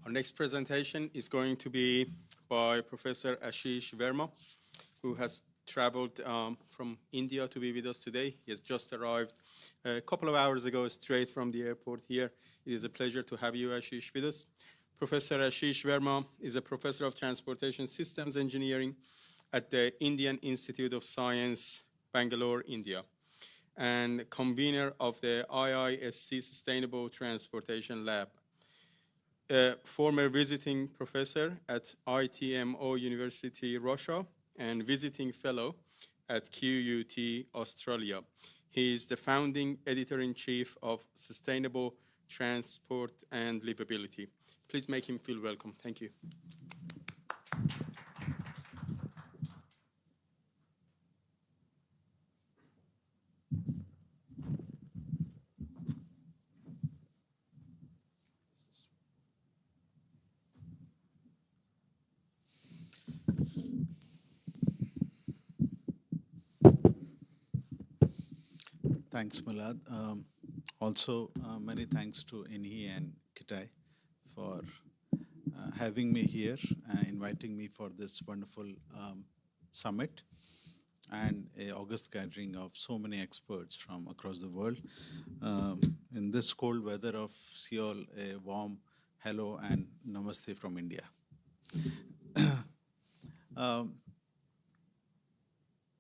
Our next presentation is going to be by Professor Ashish Verma, who has traveled from India to be with us today. He has just arrived a couple of hours ago, straight from the airport here. It is a pleasure to have you, Ashish, with us. Professor Ashish Verma is a professor of transportation systems engineering at the Indian Institute of Science, Bangalore, India, and convener of the IISc Sustainable Transportation Lab. A former visiting professor at ITMO University, Russia, and visiting fellow at QUT, Australia. He is the founding editor-in-chief of Sustainable Transport and Livability. Please make him feel welcome. Thank you. Thanks, Milad. Also, many thanks to INHI and KITAI for having me here, inviting me for this wonderful summit and an august gathering of so many experts from across the world. In this cold weather of Seoul, a warm hello and namaste from India.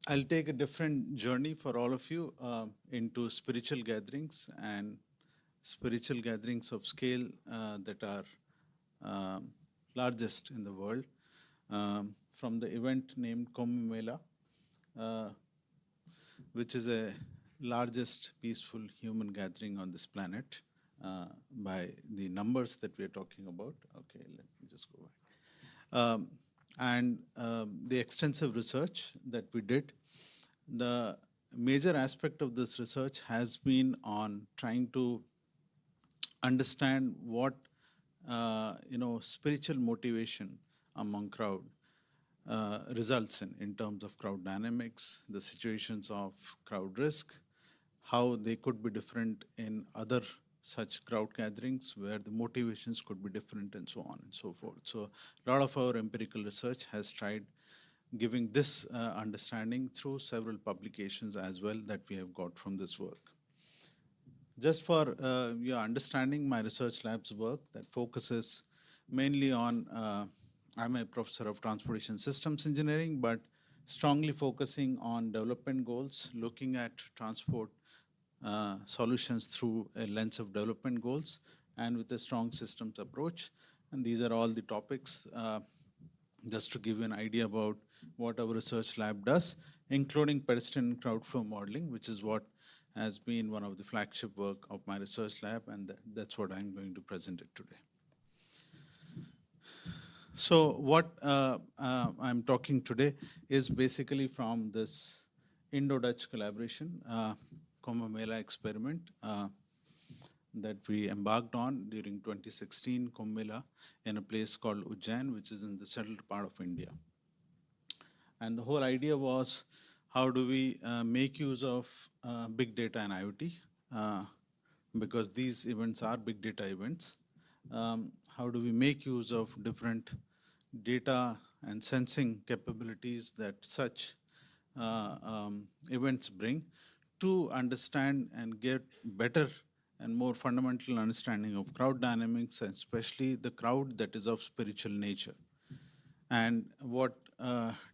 I'll take a different journey for all of you into spiritual gatherings and spiritual gatherings of scale that are largest in the world. From the event named Kumbh Mela, which is a largest peaceful human gathering on this planet by the numbers that we're talking about. Okay, let me just go back. And the extensive research that we did. The major aspect of this research has been on trying to understand what spiritual motivation among crowd results in terms of crowd dynamics, the situations of crowd risk, how they could be different in other such crowd gatherings where the motivations could be different and so on and so forth. So a lot of our empirical research has tried giving this understanding through several publications as well that we have got from this work. Just for your understanding, my research lab's work that focuses mainly on, I'm a professor of transportation systems engineering, but strongly focusing on development goals, looking at transport solutions through a lens of development goals and with a strong systems approach. And these are all the topics just to give you an idea about what our research lab does, including pedestrian crowd flow modeling, which is what has been one of the flagship work of my research lab, and that's what I'm going to present it today. So what I'm talking today is basically from this Indo-Dutch collaboration, Kumbh Mela experiment that we embarked on during 2016 Kumbh Mela in a place called Ujjain, which is in the central part of India. And the whole idea was, how do we make use of big data and IoT? Because these events are big data events. How do we make use of different data and sensing capabilities that such events bring to understand and get better and more fundamental understanding of crowd dynamics, and especially the crowd that is of spiritual nature, and what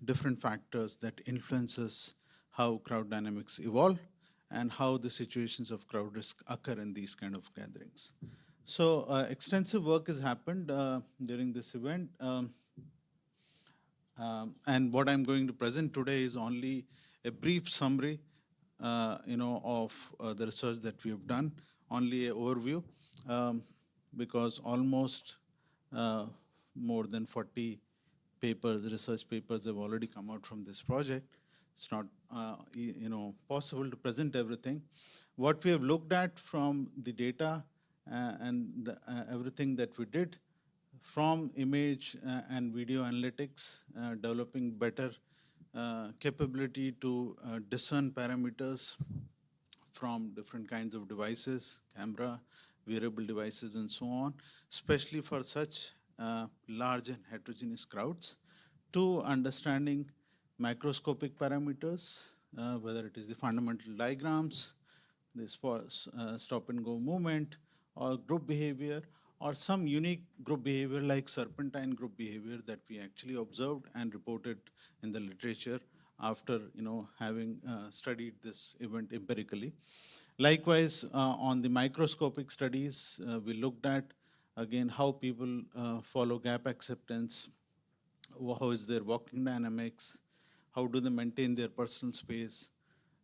different factors that influences how crowd dynamics evolve and how the situations of crowd risk occur in these kind of gatherings. So extensive work has happened during this event. And what I'm going to present today is only a brief summary of the research that we have done, only an overview, because almost more than 40 papers, research papers have already come out from this project. It's not possible to present everything. What we have looked at from the data and everything that we did from image and video analytics, developing better capability to discern parameters from different kinds of devices, camera, wearable devices, and so on, especially for such large and heterogeneous crowds, to understanding macroscopic parameters, whether it is the fundamental diagrams, the stop and go movement, or group behavior, or some unique group behavior like serpentine group behavior that we actually observed and reported in the literature after having studied this event empirically. Likewise, on the microscopic studies, we looked at again how people follow gap acceptance, how is their walking dynamics, how do they maintain their personal space,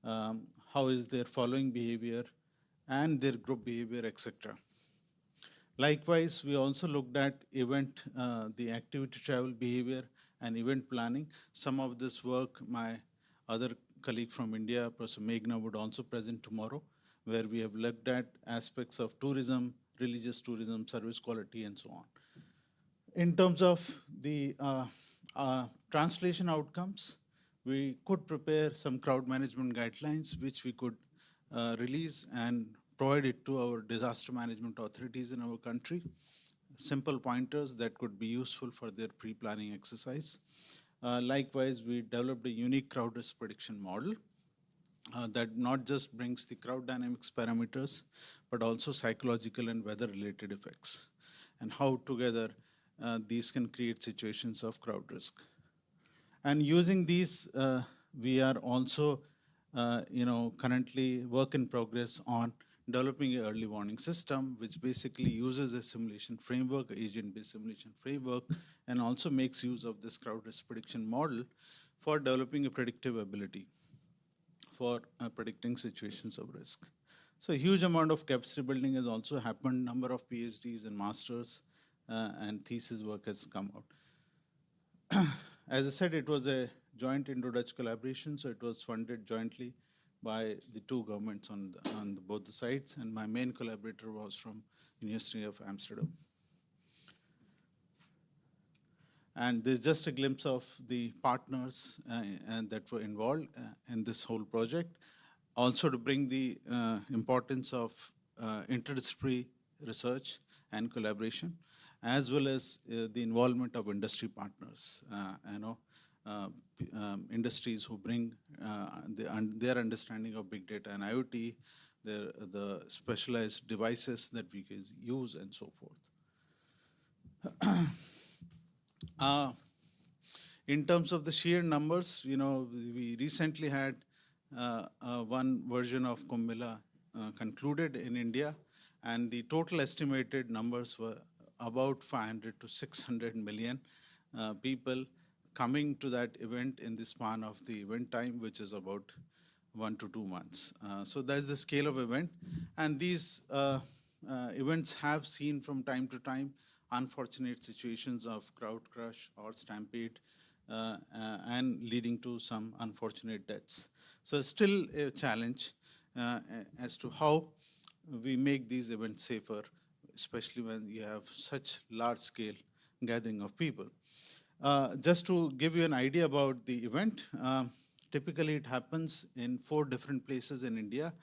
how is their following behavior, and their group behavior, etc. Likewise, we also looked at event, the activity travel behavior and event planning. Some of this work, my other colleague from India, Professor Meghna, would also present tomorrow, where we have looked at aspects of tourism, religious tourism, service quality, and so on. In terms of the translation outcomes, we could prepare some crowd management guidelines, which we could release and provide it to our disaster management authorities in our country. Simple pointers that could be useful for their pre-planning exercise. Likewise, we developed a unique crowd risk prediction model that not just brings the crowd dynamics parameters, but also psychological and weather-related effects, and how together these can create situations of crowd risk. And using these, we are also, currently work in progress on developing an early warning system, which basically uses a simulation framework, agent-based simulation framework, and also makes use of this crowd risk prediction model for developing a predictive ability for predicting situations of risk. So a huge amount of capacity building has also happened, number of PhDs and masters and thesis work has come out. As I said, it was a joint Indo-Dutch collaboration, so it was funded jointly by the two governments on both the sides, and my main collaborator was from University of Amsterdam. And there's just a glimpse of the partners and that were involved in this whole project. Also to bring the importance of interdisciplinary research and collaboration, as well as the involvement of industry partners, industries who bring their understanding of big data and IoT, the specialized devices that we can use, and so forth. In terms of the sheer numbers, we recently had one version of Kumbh Mela concluded in India, and the total estimated numbers were about 500 to 600 million people coming to that event in the span of the event time, which is about 1 to 2 months. So that's the scale of event. And these events have seen from time to time unfortunate situations of crowd crush or stampede and leading to some unfortunate deaths. So still a challenge as to how we make these events safer, especially when you have such large-scale gathering of people. Just to give you an idea about the event, typically it happens in 4 different places in India,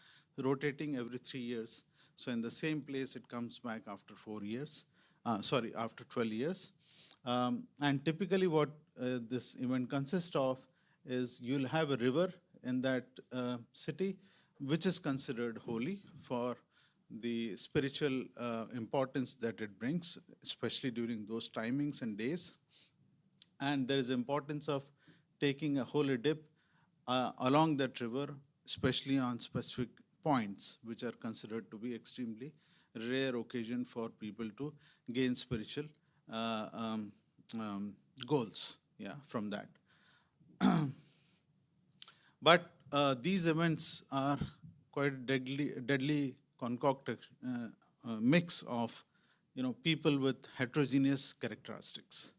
rotating every 3 years. So in the same place, it comes back after 4 years, after 12 years. And typically what this event consists of is you'll have a river in that city, which is considered holy for the spiritual importance that it brings, especially during those timings and days. And there is importance of taking a holy dip along that river, especially on specific points, which are considered to be extremely rare occasion for people to gain spiritual goals from that. But these events are quite a deadly concocted mix of people with heterogeneous characteristics.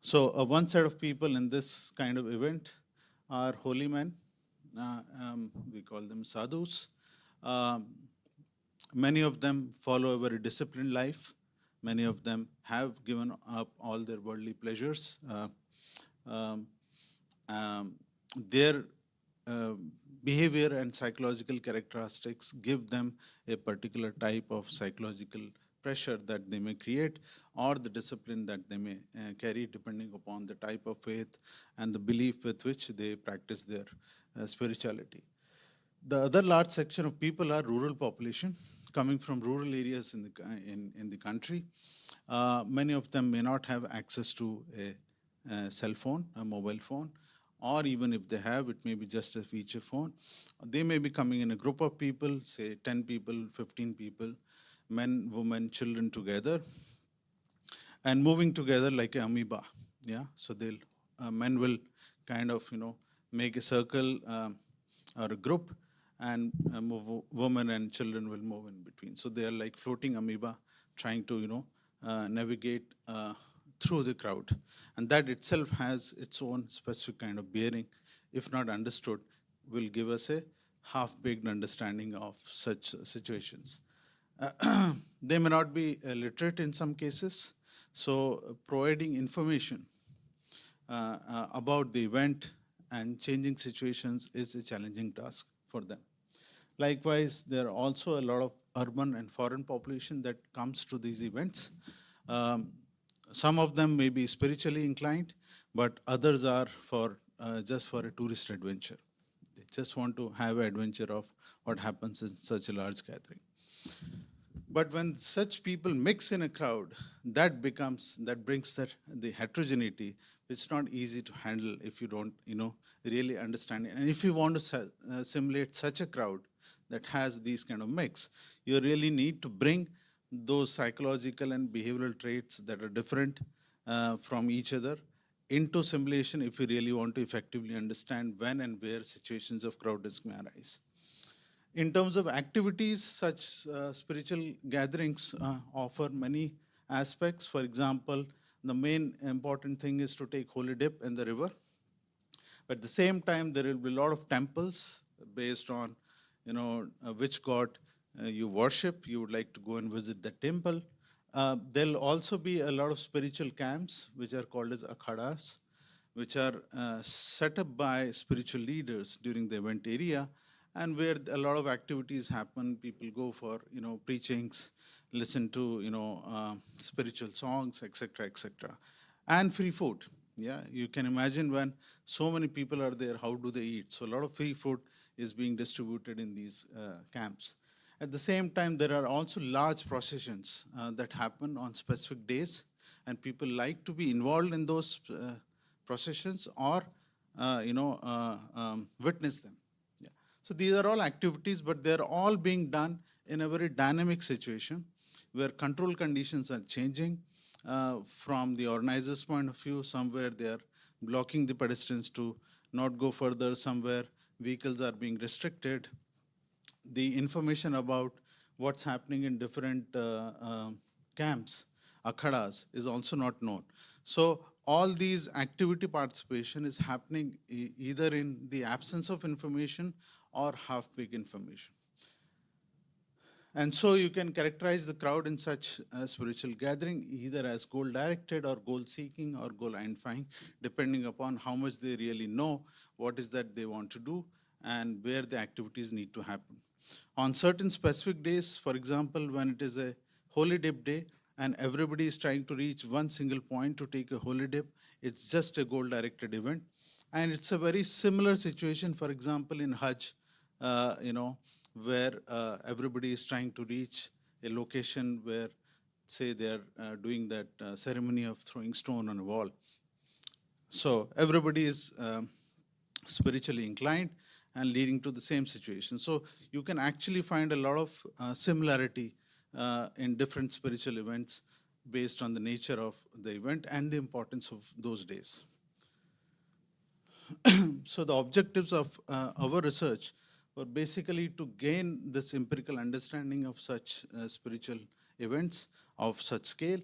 So one set of people in this kind of event are holy men. We call them sadhus. Many of them follow a very disciplined life. Many of them have given up all their worldly pleasures. Their behavior and psychological characteristics give them a particular type of psychological pressure that they may create or the discipline that they may carry, depending upon the type of faith and the belief with which they practice their spirituality. The other large section of people are rural population coming from rural areas in the country. Many of them may not have access to a cell phone, a mobile phone, or even if they have, it may be just a feature phone. They may be coming in a group of people, say 10 people, 15 people, men, women, children together, and moving together like an amoeba. Yeah, so they'll men will kind of make a circle or a group, and women and children will move in between. So they are like floating amoeba trying to navigate through the crowd, and that itself has its own specific kind of bearing. If not understood, will give us a half-baked understanding of such situations. They may not be literate in some cases, so providing information about the event and changing situations is a challenging task for them. Likewise, there are also a lot of urban and foreign population that comes to these events. Some of them may be spiritually inclined, but others are just for a tourist adventure. They just want to have an adventure of what happens in such a large gathering. But when such people mix in a crowd, that brings the heterogeneity, which is not easy to handle if you don't really understand it. And if you want to simulate such a crowd that has these kind of mix, you really need to bring those psychological and behavioral traits that are different from each other into simulation if you really want to effectively understand when and where situations of crowd risk may arise. In terms of activities, such spiritual gatherings offer many aspects. For example, the main important thing is to take holy dip in the river. At the same time, there will be a lot of temples based on which god you worship. You would like to go and visit the temple. There'll also be a lot of spiritual camps, which are called as akhadas, which are set up by spiritual leaders during the event area, and where a lot of activities happen. People go for preachings, listen to spiritual songs, etc., etc., and free food. Yeah, you can imagine when so many people are there, how do they eat? So a lot of free food is being distributed in these camps. At the same time, there are also large processions that happen on specific days, and people like to be involved in those processions or witness them. Yeah. So these are all activities, but they're all being done in a very dynamic situation where control conditions are changing. From the organizer's point of view, somewhere they are blocking the pedestrians to not go further, somewhere vehicles are being restricted. The information about what's happening in different camps, akhadas, is also not known. So all these activity participation is happening either in the absence of information or half-baked information. And so you can characterize the crowd in such a spiritual gathering either as goal-directed or goal-seeking or goal-identifying, depending upon how much they really know what is that they want to do and where the activities need to happen. On certain specific days, for example, when it is a holy dip day and everybody is trying to reach one single point to take a holy dip, it's just a goal-directed event. And it's a very similar situation, for example, in Hajj, where everybody is trying to reach a location where, say, they are doing that ceremony of throwing stone on a wall. So everybody is spiritually inclined and leading to the same situation. So you can actually find a lot of similarity in different spiritual events based on the nature of the event and the importance of those days. So the objectives of our research were basically to gain this empirical understanding of such spiritual events of such scale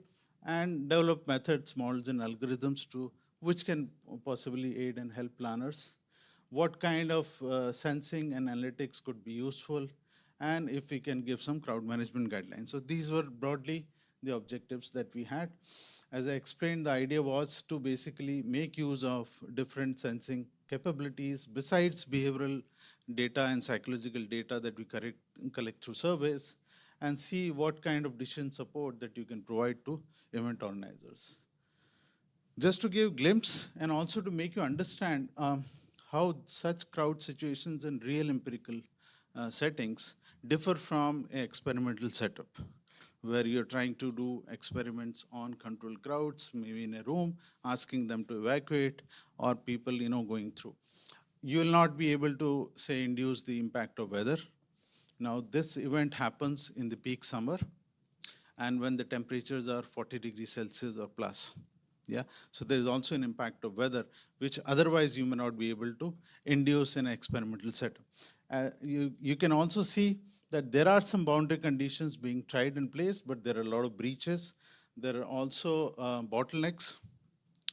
and develop methods, models, and algorithms which can possibly aid and help planners. What kind of sensing and analytics could be useful, and if we can give some crowd management guidelines. So these were broadly the objectives that we had. As I explained, the idea was to basically make use of different sensing capabilities besides behavioral data and psychological data that we collect through surveys, and see what kind of decision support that you can provide to event organizers. Just to give a glimpse and also to make you understand how such crowd situations in real empirical settings differ from an experimental setup, where you're trying to do experiments on controlled crowds, maybe in a room, asking them to evacuate, or people going through. You will not be able to, say, induce the impact of weather. Now, this event happens in the peak summer, and when the temperatures are 40 degrees Celsius or plus. Yeah, so there is also an impact of weather, which otherwise you may not be able to induce in an experimental setup. You can also see that there are some boundary conditions being tried in place, but there are a lot of breaches. There are also bottlenecks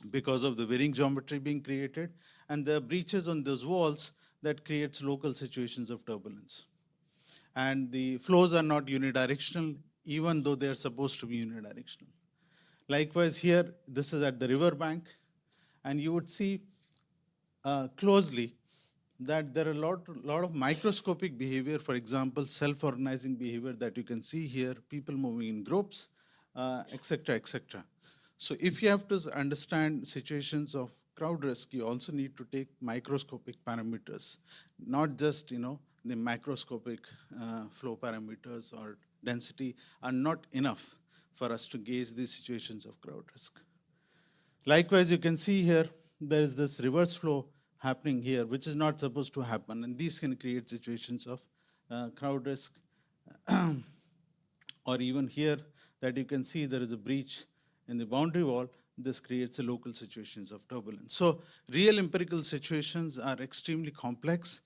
because of the varying geometry being created, and there are breaches on those walls that creates local situations of turbulence. And the flows are not unidirectional, even though they are supposed to be unidirectional. Likewise here, this is at the river bank, and you would see closely that there are a lot of microscopic behavior, for example, self-organizing behavior that you can see here, people moving in groups, etc., etc. So if you have to understand situations of crowd risk, you also need to take microscopic parameters, not just the macroscopic flow parameters or density are not enough for us to gauge these situations of crowd risk. Likewise, you can see here, there is this reverse flow happening here, which is not supposed to happen. And these can create situations of crowd risk. Or even here, that you can see there is a breach in the boundary wall. This creates a local situations of turbulence. So real empirical situations are extremely complex.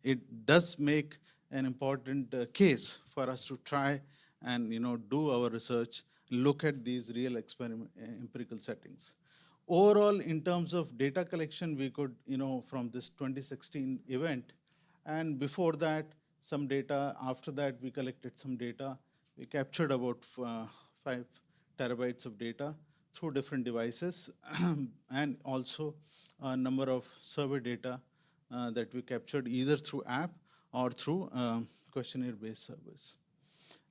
It does make an important case for us to try and do our research, look at these real empirical settings. Overall, in terms of data collection, we could, from this 2016 event, and before that, some data, after that, we collected some data. We captured about 5 terabytes of data through different devices, and also a number of survey data that we captured either through app or through questionnaire-based surveys.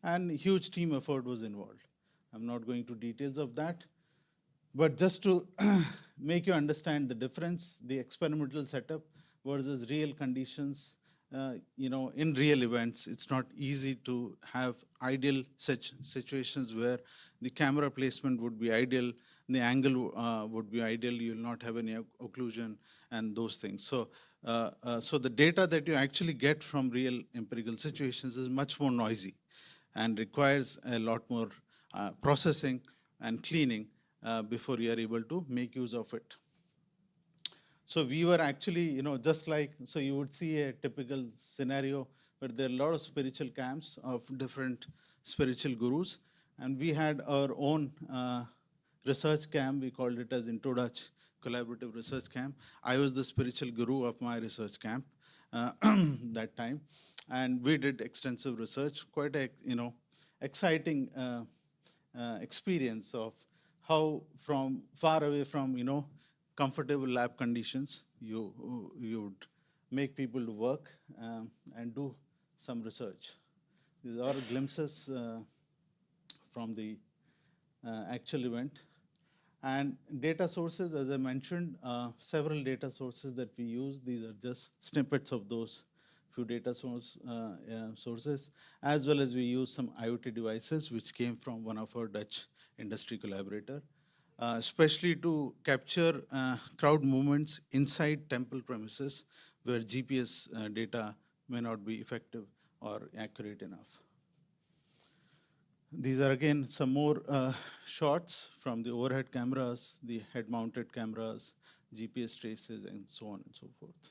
And huge team effort was involved. I'm not going to details of that. But just to make you understand the difference, the experimental setup versus real conditions, in real events, it's not easy to have ideal such situations where the camera placement would be ideal, the angle would be ideal, you will not have any occlusion and those things. So, so the data that you actually get from real empirical situations is much more noisy and requires a lot more processing and cleaning before you are able to make use of it. So we were actually, just like, so you would see a typical scenario where there are a lot of spiritual camps of different spiritual gurus, and we had our own research camp. We called it as Into-Dutch Collaborative Research Camp. I was the spiritual guru of my research camp that time, and we did extensive research, quite a, exciting experience of how from far away from, comfortable lab conditions, you would make people to work and do some research. These are glimpses from the actual event. And data sources, as I mentioned, several data sources that we use. These are just snippets of those few data sources, as well as we use some IoT devices, which came from one of our Dutch industry collaborator. Especially to capture crowd movements inside temple premises where GPS data may not be effective or accurate enough. These are again some more shots from the overhead cameras, the head-mounted cameras, GPS traces, and so on and so forth.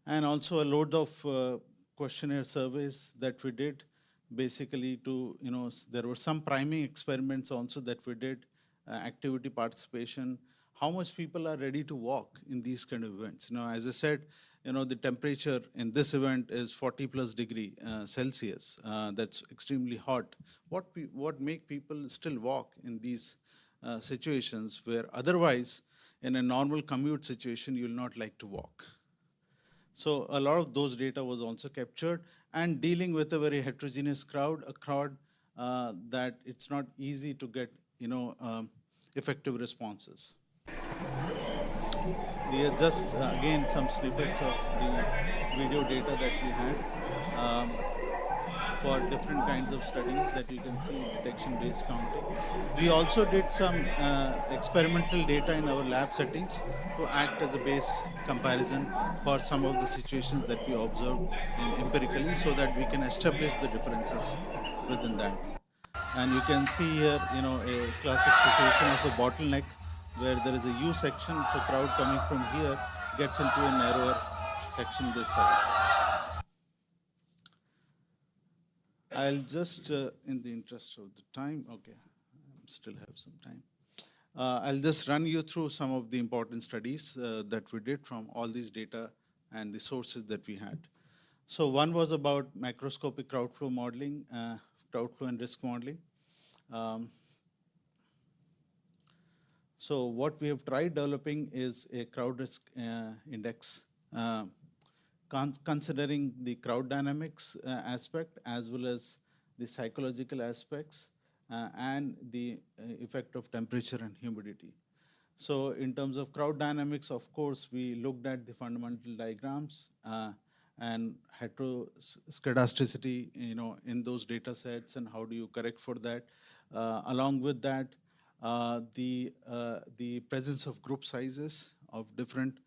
And also a load of questionnaire surveys that we did, basically to, there were some priming experiments also that we did, activity participation, how much people are ready to walk in these kind of events. As I said, the temperature in this event is 40 plus degree Celsius. That's extremely hot. What make people still walk in these situations where otherwise in a normal commute situation, you will not like to walk? So a lot of those data was also captured, and dealing with a very heterogeneous crowd, a crowd that it's not easy to get, effective responses. These are just, again, some snippets of the video data that we had for different kinds of studies that you can see detection-based counting. We also did some experimental data in our lab settings to act as a base comparison for some of the situations that we observed in empirically, so that we can establish the differences within that. And you can see here, a classic situation of a bottleneck where there is a U section, so crowd coming from here gets into a narrower section this side. I'll just, in the interest of the time, okay, I still have some time. I'll just run you through some of the important studies that we did from all these data and the sources that we had. So one was about macroscopic crowd flow modeling, crowd flow and risk modeling. So what we have tried developing is a crowd risk index, considering the crowd dynamics aspect as well as the psychological aspects and the effect of temperature and humidity. So in terms of crowd dynamics, of course, we looked at the fundamental diagrams and heteroscedasticity, in those data sets, and how do you correct for that. Along with that, the presence of group sizes of different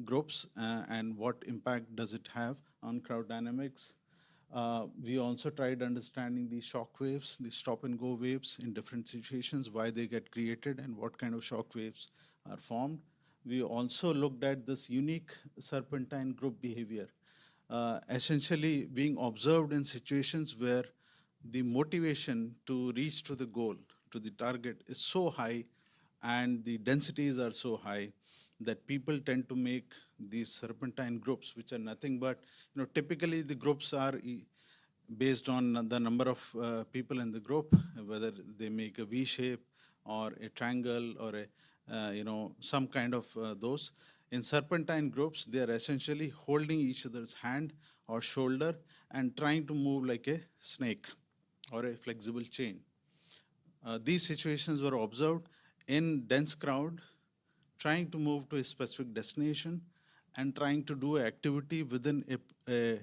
groups and what impact does it have on crowd dynamics. We also tried understanding the shock waves, the stop and go waves in different situations, why they get created and what kind of shock waves are formed. We also looked at this unique serpentine group behavior, essentially being observed in situations where the motivation to reach to the goal, to the target, is so high and the densities are so high that people tend to make these serpentine groups, which are nothing but, typically the groups are based on the number of people in the group, whether they make a V shape or a triangle or some kind of those. In serpentine groups, they are essentially holding each other's hand or shoulder and trying to move like a snake or a flexible chain. These situations were observed in dense crowd, trying to move to a specific destination and trying to do activity within a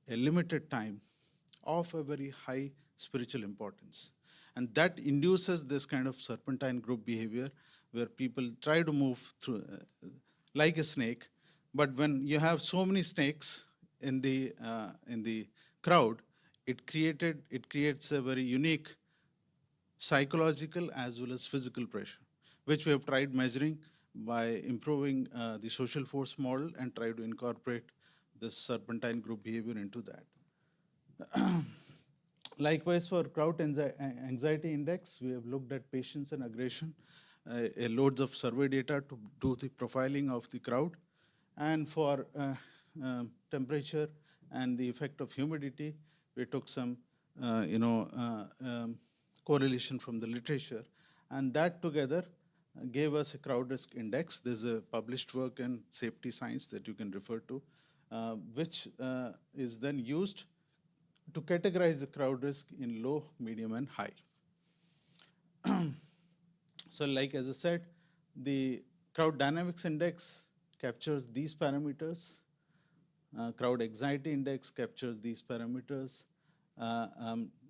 limited time of a very high spiritual importance. And that induces this kind of serpentine group behavior where people try to move through like a snake. But when you have so many snakes in the crowd, it creates a very unique psychological as well as physical pressure, which we have tried measuring by improving the social force model and try to incorporate this serpentine group behavior into that. Likewise, for crowd anxiety index, we have looked at patience and aggression, loads of survey data to do the profiling of the crowd. And for temperature and the effect of humidity, we took some correlation from the literature, and that together gave us a crowd risk index. There's a published work in safety science that you can refer to, which is then used to categorize the crowd risk in low, medium, and high. So like as I said, the crowd dynamics index captures these parameters. Crowd anxiety index captures these parameters.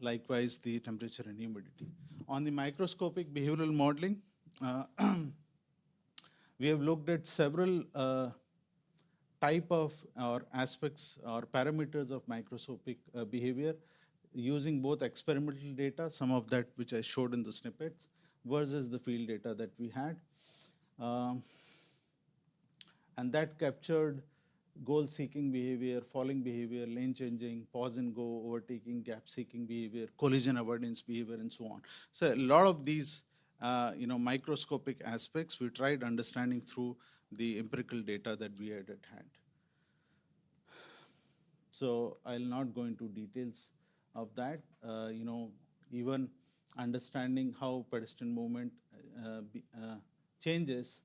Likewise, the temperature and humidity. On the microscopic behavioral modeling, we have looked at several type of or aspects or parameters of microscopic behavior using both experimental data, some of that which I showed in the snippets, versus the field data that we had. And that captured goal-seeking behavior, falling behavior, lane changing, pause and go, overtaking, gap-seeking behavior, collision avoidance behavior, and so on. So a lot of these, microscopic aspects we tried understanding through the empirical data that we had at hand. So I'll not go into details of that. Even understanding how pedestrian movement changes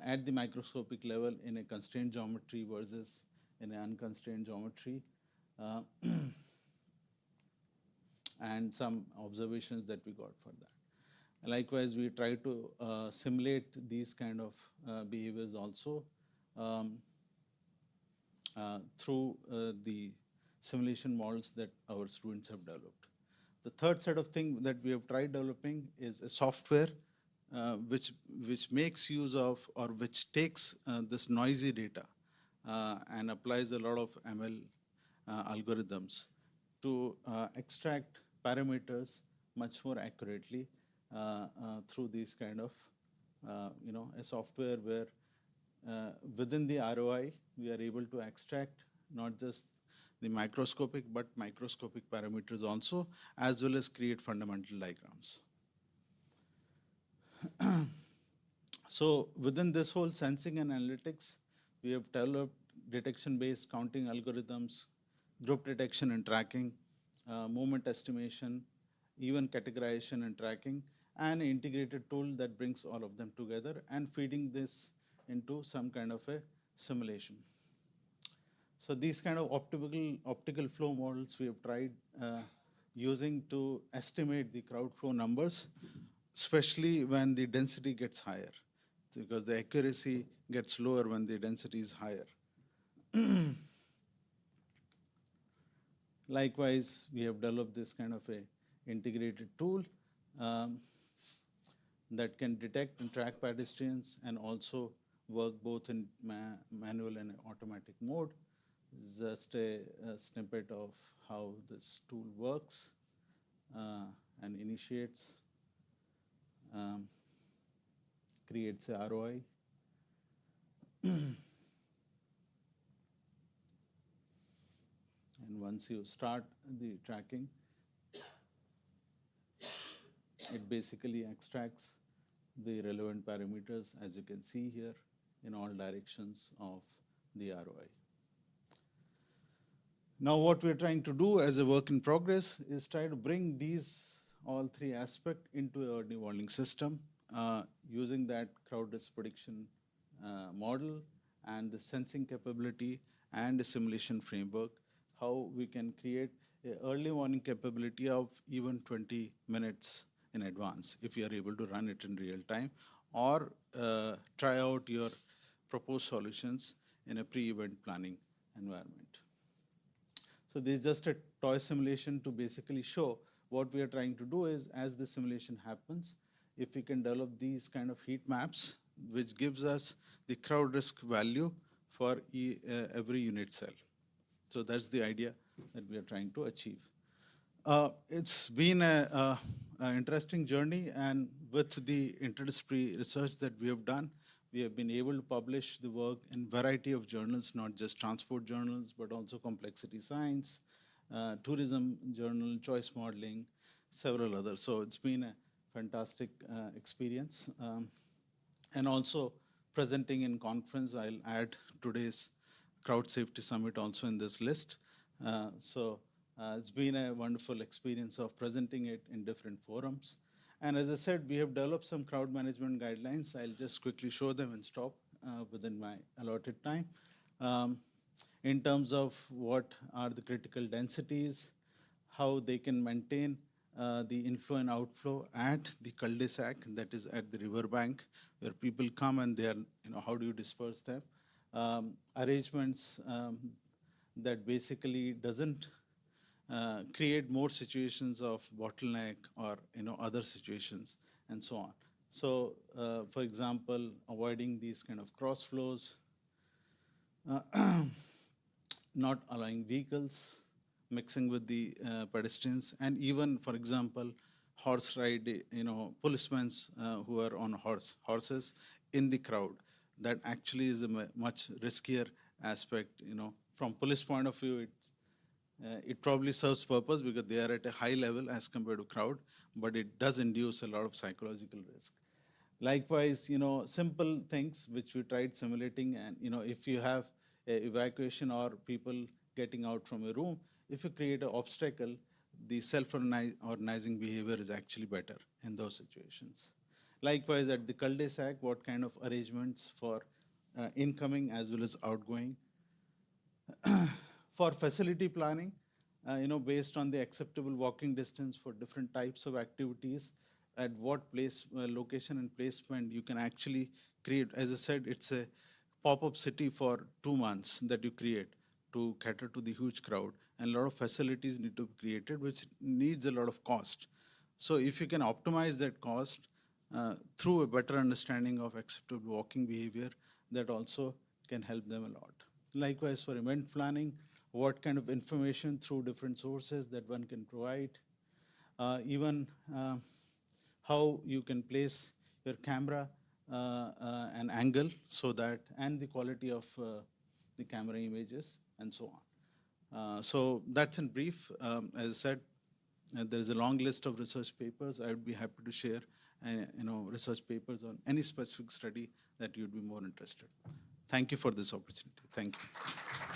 at the microscopic level in a constrained geometry versus in an unconstrained geometry, and some observations that we got for that. Likewise, we try to simulate these kind of behaviors also um, through the simulation models that our students have developed. The third set of thing that we have tried developing is a software which makes use of, or which takes this noisy data and applies a lot of ML algorithms to extract parameters much more accurately through these kind of, a software where within the ROI, we are able to extract not just the microscopic, but microscopic parameters also, as well as create fundamental diagrams. So within this whole sensing and analytics, we have developed detection-based counting algorithms, group detection and tracking, movement estimation, even categorization and tracking, and an integrated tool that brings all of them together and feeding this into some kind of a simulation. So these kind of optical flow models we have tried using to estimate the crowd flow numbers, especially when the density gets higher, because the accuracy gets lower when the density is higher. Likewise, we have developed this kind of a integrated tool that can detect and track pedestrians and also work both in manual and automatic mode. Just a snippet of how this tool works and initiates, creates a ROI. And once you start the tracking, it basically extracts the relevant parameters, as you can see here, in all directions of the ROI. Now, what we're trying to do as a work in progress is try to bring these all three aspects into a early warning system using that crowd risk prediction model and the sensing capability and the simulation framework, how we can create an early warning capability of even 20 minutes in advance if you are able to run it in real time, or try out your proposed solutions in a pre-event planning environment. So this is just a toy simulation to basically show what we are trying to do is, as the simulation happens, if we can develop these kind of heat maps, which gives us the crowd risk value for every unit cell. So that's the idea that we are trying to achieve. It's been an interesting journey, and with the interdisciplinary research that we have done, we have been able to publish the work in variety of journals, not just transport journals, but also complexity science, tourism journal, choice modeling, several others. So it's been a fantastic experience. And also presenting in conference, I'll add today's Crowd Safety Summit also in this list. It's been a wonderful experience of presenting it in different forums. And as I said, we have developed some crowd management guidelines. I'll just quickly show them and stop within my allotted time. In terms of what are the critical densities, how they can maintain the inflow and outflow at the cul-de-sac, that is at the riverbank, where people come and they are, how do you disperse them? Arrangements that basically doesn't create more situations of bottleneck or other situations and so on. So, for example, avoiding these kind of cross flows, not allowing vehicles mixing with the pedestrians, and even, for example, horse ride, policemen who are on horses in the crowd. That actually is a much riskier aspect. From police point of view, it probably serves purpose because they are at a high level as compared to crowd, but it does induce a lot of psychological risk. Likewise, simple things which we tried simulating, and if you have evacuation or people getting out from a room, if you create an obstacle, the self-organizing behavior is actually better in those situations. Likewise, at the cul-de-sac, what kind of arrangements for incoming as well as outgoing. For facility planning, based on the acceptable walking distance for different types of activities, at what place, location and placement you can actually create. As I said, it's a pop-up city for 2 months that you create to cater to the huge crowd, and a lot of facilities need to be created, which needs a lot of cost. So if you can optimize that cost through a better understanding of acceptable walking behavior, that also can help them a lot. Likewise, for event planning, what kind of information through different sources that one can provide, even how you can place your camera and angle so that, and the quality of the camera images and so on. So that's in brief. As I said, there is a long list of research papers. I would be happy to share, research papers on any specific study that you'd be more interested. Thank you for this opportunity. Thank you.